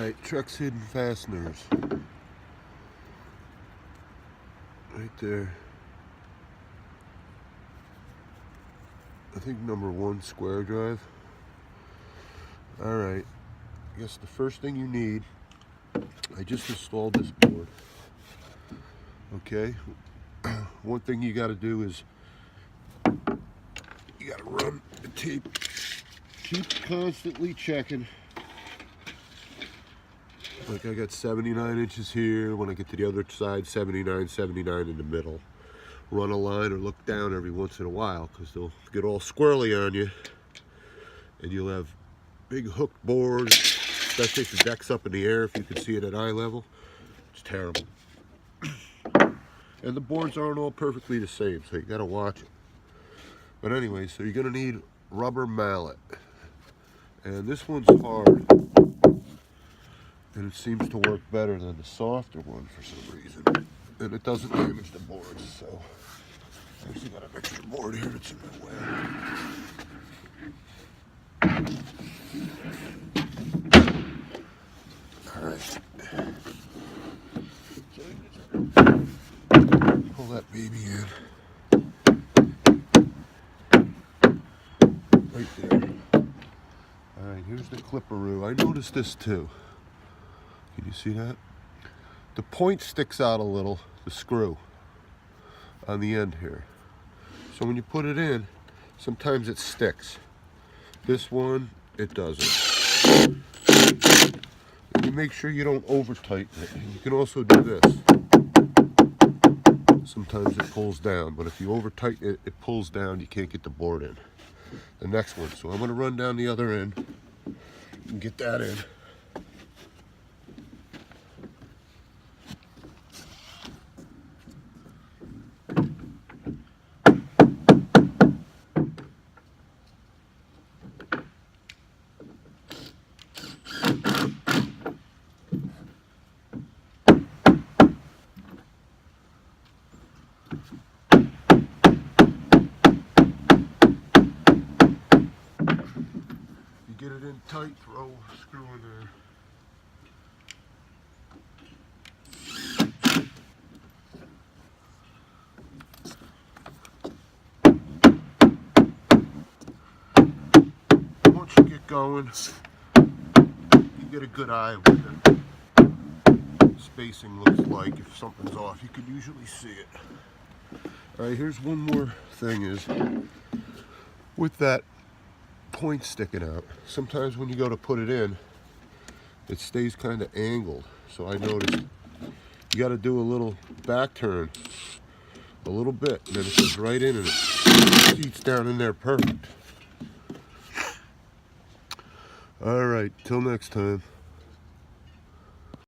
Alright, trex hidden fasteners. Right there. I think number 1 square drive. Alright, I guess the first thing you need, I just installed this board. Okay, one thing you got to do is you got to run the tape. Keep constantly checking. Like I got 79 inches here. When I get to the other side, 79 in the middle. Run a line or look down every once in a while because they'll get all squirrely on you. And you'll have big hooked boards, especially if the deck's up in the air, if you can see it at eye level. It's terrible. And the boards aren't all perfectly the same, so you gotta watch it. But anyway, so you're gonna need rubber mallet. And this one's hard. And it seems to work better than the softer one for some reason. And it doesn't damage the boards, so. I actually got an extra board here that's in my way. Alright. Pull that baby in. Right there. Alright, here's the clipperoo. I noticed this too. Can you see that? The point sticks out a little, the screw, on the end here. So when you put it in, sometimes it sticks. This one, it doesn't. And you make sure you don't over tighten it. You can also do this. Sometimes it pulls down, but if you over tighten it, it pulls down, you can't get the board in. The next one, so I'm going to run down the other end and get that in. Get it in tight, throw a screw in there. Once you get going, you get a good eye of what the spacing looks like. If something's off, you can usually see it. Alright, here's one more thing is, with that point sticking out, sometimes when you go to put it in, it stays kind of angled. So I noticed you got to do a little back turn, a little bit, and then it goes right in and it seats down in there perfect. All right, till next time.